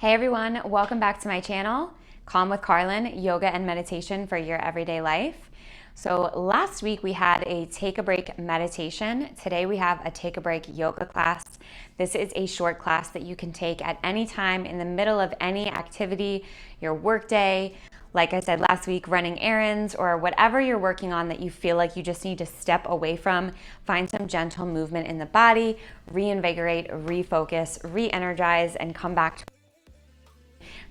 Hey everyone, welcome back to my channel, Calm with Carlin, yoga and meditation for your everyday life. So last week we had a take a break meditation. Today we have a take a break yoga class. This is a short class that you can take at any time in the middle of any activity, your work day, like I said last week, running errands or whatever you're working on that you feel like you just need to step away from. Find some gentle movement in the body, reinvigorate, refocus, re-energize, and come back to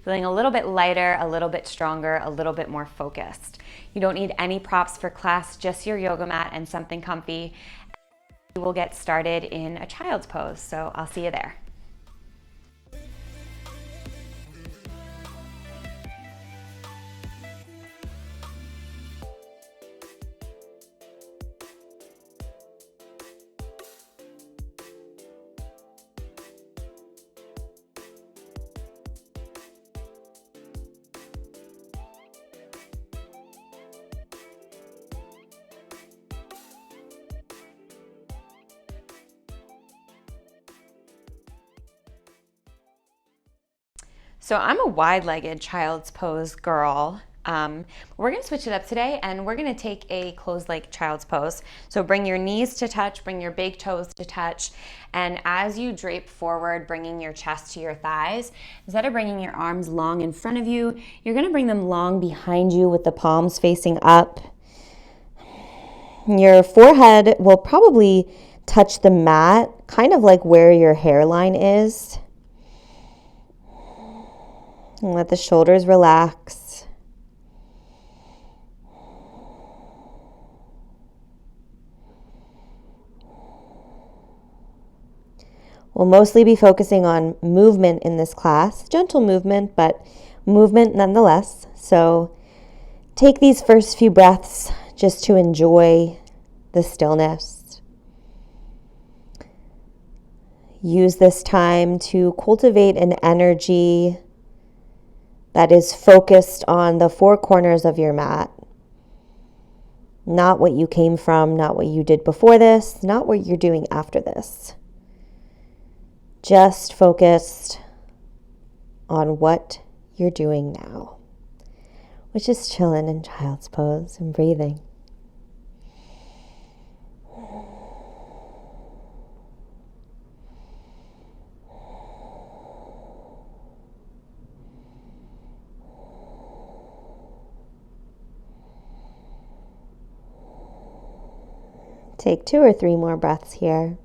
feeling a little bit lighter, a little bit stronger, a little bit more focused. You don't need any props for class, just your yoga mat and something comfy. We will get started in a child's pose, so I'll see you there. So I'm a wide-legged child's pose girl. We're gonna switch it up today and we're gonna take a closed leg child's pose. So bring your knees to touch, bring your big toes to touch. And as you drape forward, bringing your chest to your thighs, instead of bringing your arms long in front of you, you're gonna bring them long behind you with the palms facing up. Your forehead will probably touch the mat, kind of like where your hairline is. And let the shoulders relax. We'll mostly be focusing on movement in this class. Gentle movement, but movement nonetheless. So take these first few breaths just to enjoy the stillness. Use this time to cultivate an energy that is focused on the four corners of your mat. Not what you came from, not what you did before this, not what you're doing after this. Just focused on what you're doing now, which is chilling in child's pose and breathing. Take 2 or 3 more breaths here.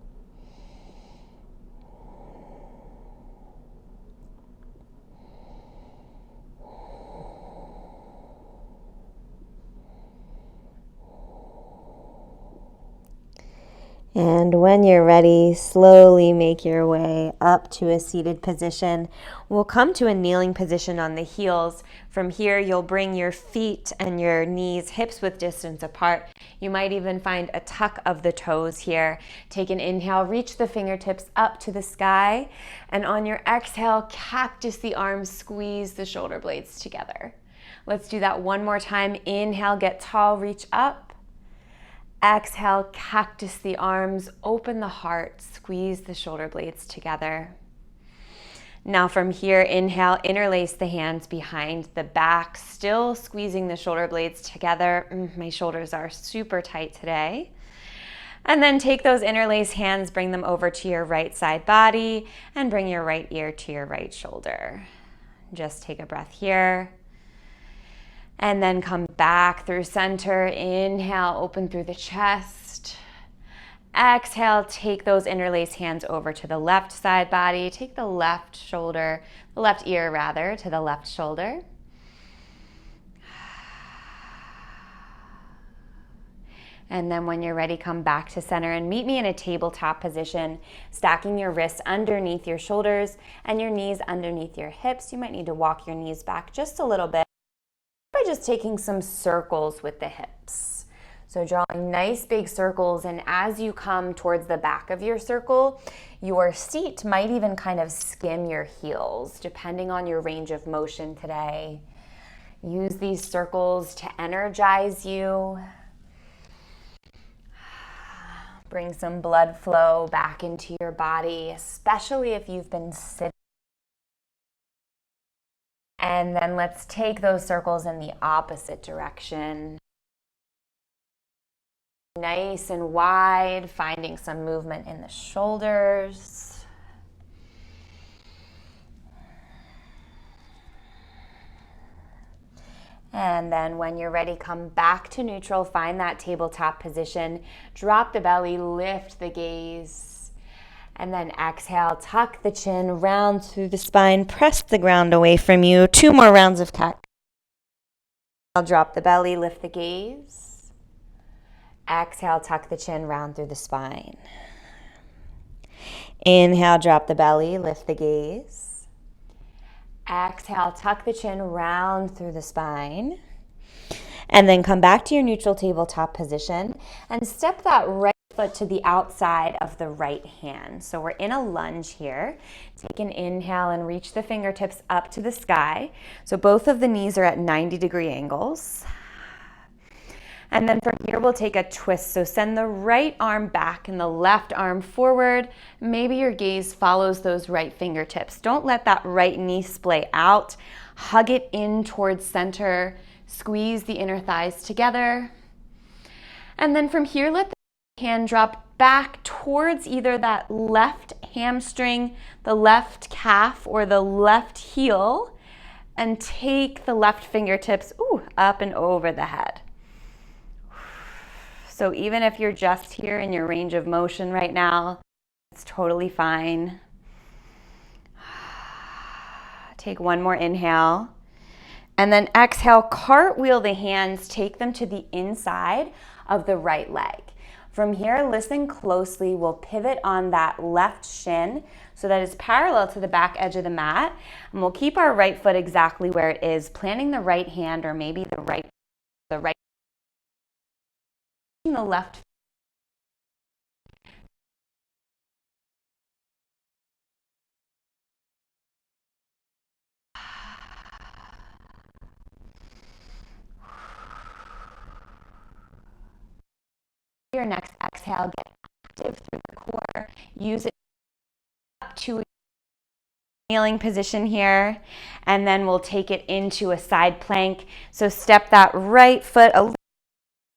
And when you're ready, slowly make your way up to a seated position. We'll come to a kneeling position on the heels. From here, you'll bring your feet and your knees hips width distance apart. You might even find a tuck of the toes here. Take an inhale, reach the fingertips up to the sky. And on your exhale, cactus the arms, squeeze the shoulder blades together. Let's do that one more time. Inhale, get tall, reach up. Exhale, cactus the arms, open the heart, squeeze the shoulder blades together. Now from here, inhale, interlace the hands behind the back, still squeezing the shoulder blades together. My shoulders are super tight today. And then take those interlaced hands, bring them over to your right side body, and bring your right ear to your right shoulder. Just take a breath here. And then come back through center. Inhale, open through the chest. Exhale, take those interlaced hands over to the left side body. Take the left shoulder, the left ear rather, to the left shoulder. And then when you're ready, come back to center and meet me in a tabletop position, stacking your wrists underneath your shoulders and your knees underneath your hips. You might need to walk your knees back just a little bit by just taking some circles with the hips. So drawing nice big circles, and as you come towards the back of your circle, your seat might even kind of skim your heels, depending on your range of motion today. Use these circles to energize you. Bring some blood flow back into your body, especially if you've been sitting And then let's take those circles in the opposite direction. Nice and wide, finding some movement in the shoulders. And then when you're ready, come back to neutral, find that tabletop position, drop the belly, lift the gaze, and then exhale, tuck the chin, round through the spine, press the ground away from you. 2 more rounds of cat. I'll drop the belly, lift the gaze. Exhale, tuck the chin, round through the spine. Inhale, drop the belly, lift the gaze. Exhale, tuck the chin, round through the spine. And then come back to your neutral tabletop position and step that right foot to the outside of the right hand. So we're in a lunge here. Take an inhale and reach the fingertips up to the sky. So both of the knees are at 90-degree angles. And then from here, we'll take a twist. So send the right arm back and the left arm forward. Maybe your gaze follows those right fingertips. Don't let that right knee splay out. Hug it in towards center. Squeeze the inner thighs together. And then from here, let the hand drop back towards either that left hamstring, the left calf, or the left heel. And take the left fingertips up and over the head. So even if you're just here in your range of motion right now, it's totally fine. Take one more inhale. And then exhale, cartwheel the hands, take them to the inside of the right leg. From here, listen closely. We'll pivot on that left shin so that it's parallel to the back edge of the mat. And we'll keep our right foot exactly where it is, planting the right hand or maybe the right the left. Your next exhale, get active through the core. Use it up to a kneeling position here, and then we'll take it into a side plank. So step that right foot a little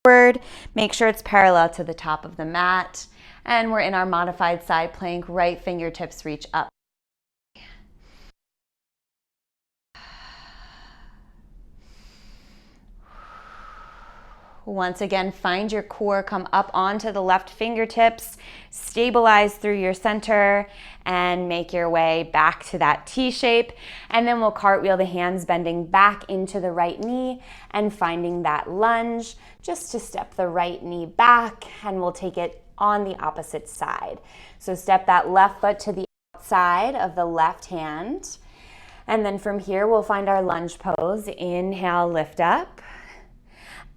forward. Make sure it's parallel to the top of the mat. And we're in our modified side plank. Right fingertips reach up. Once again, find your core, come up onto the left fingertips, stabilize through your center, and make your way back to that T shape. And then we'll cartwheel the hands, bending back into the right knee and finding that lunge, just to step the right knee back, and we'll take it on the opposite side. So step that left foot to the outside of the left hand. And then from here, we'll find our lunge pose. Inhale, lift up.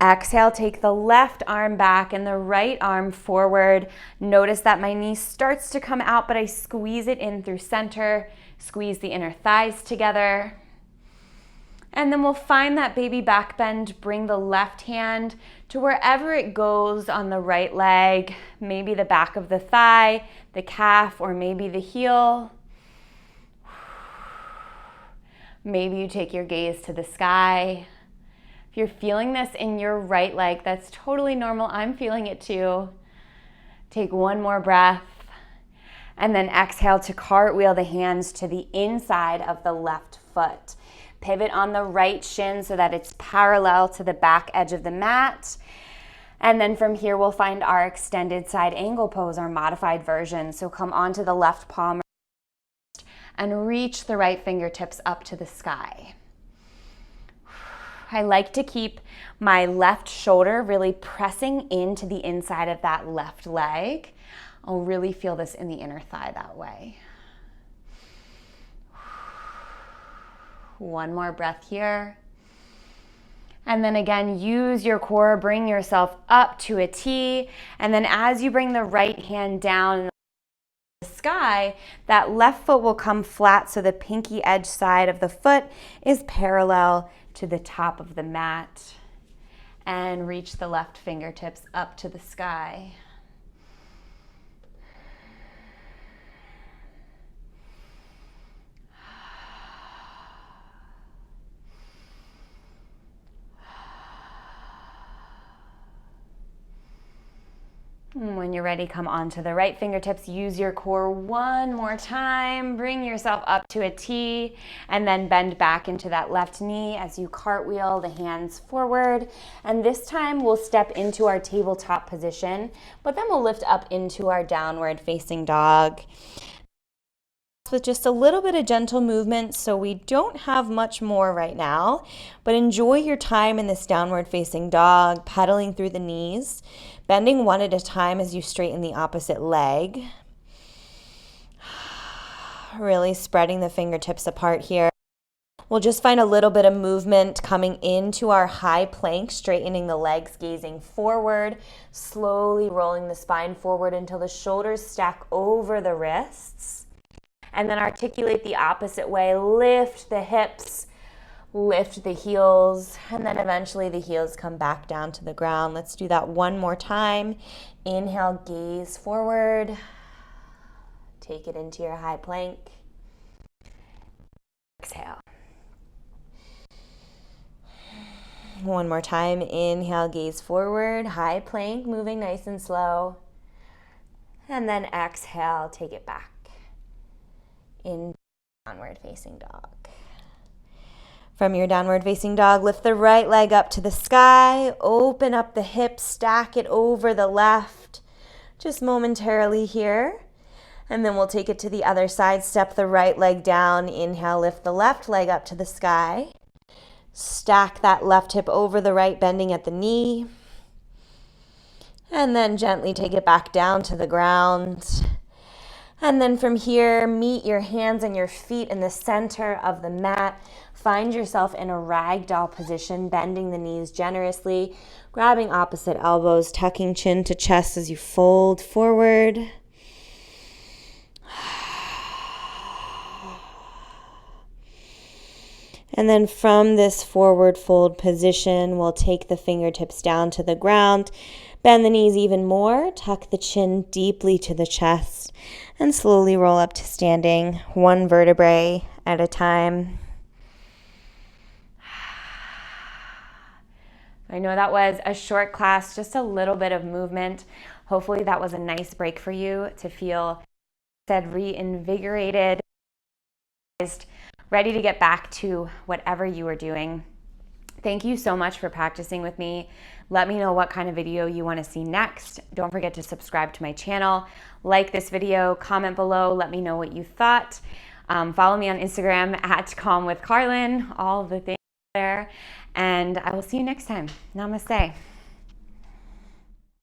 Exhale, take the left arm back and the right arm forward. Notice that my knee starts to come out, but I squeeze it in through center. Squeeze the inner thighs together. And then we'll find that baby back bend. Bring the left hand to wherever it goes on the right leg. Maybe the back of the thigh, the calf, or maybe the heel. Maybe you take your gaze to the sky. If you're feeling this in your right leg, that's totally normal. I'm feeling it too. Take one more breath. And then exhale to cartwheel the hands to the inside of the left foot. Pivot on the right shin so that it's parallel to the back edge of the mat. And then from here, we'll find our extended side angle pose, our modified version. So come onto the left palm and reach the right fingertips up to the sky. I like to keep my left shoulder really pressing into the inside of that left leg. I'll really feel this in the inner thigh that way. One more breath here. And then again, use your core, bring yourself up to a T. And then as you bring the right hand down in the sky, that left foot will come flat so the pinky edge side of the foot is parallel to the top of the mat, and reach the left fingertips up to the sky. When you're ready, come onto the right fingertips. Use your core one more time. Bring yourself up to a T and then bend back into that left knee as you cartwheel the hands forward. And this time we'll step into our tabletop position, but then we'll lift up into our downward facing dog with just a little bit of gentle movement, so we don't have much more right now, but enjoy your time in this downward facing dog, pedaling through the knees, bending one at a time as you straighten the opposite leg. Really spreading the fingertips apart here. We'll just find a little bit of movement coming into our high plank, straightening the legs, gazing forward, slowly rolling the spine forward until the shoulders stack over the wrists. And then articulate the opposite way. Lift the hips, lift the heels, and then eventually the heels come back down to the ground. Let's do that one more time. Inhale, gaze forward. Take it into your high plank. Exhale. One more time. Inhale, gaze forward. High plank, moving nice and slow. And then exhale, take it back. In downward facing dog. From your downward facing dog, lift the right leg up to the sky, open up the hips, stack it over the left, just momentarily here. And then we'll take it to the other side, step the right leg down, inhale, lift the left leg up to the sky, stack that left hip over the right, bending at the knee, and then gently take it back down to the ground. And then from here, meet your hands and your feet in the center of the mat. Find yourself in a ragdoll position, bending the knees generously, grabbing opposite elbows, tucking chin to chest as you fold forward. And then from this forward fold position, we'll take the fingertips down to the ground, bend the knees even more, tuck the chin deeply to the chest, and slowly roll up to standing, one vertebrae at a time. I know that was a short class, just a little bit of movement. Hopefully that was a nice break for you to feel reinvigorated, ready to get back to whatever you are doing. Thank you so much for practicing with me. Let me know what kind of video you want to see next. Don't forget to subscribe to my channel, like this video, comment below, let me know what you thought. Follow me on Instagram at Calm with Carlin, all the things there. And I will see you next time. Namaste.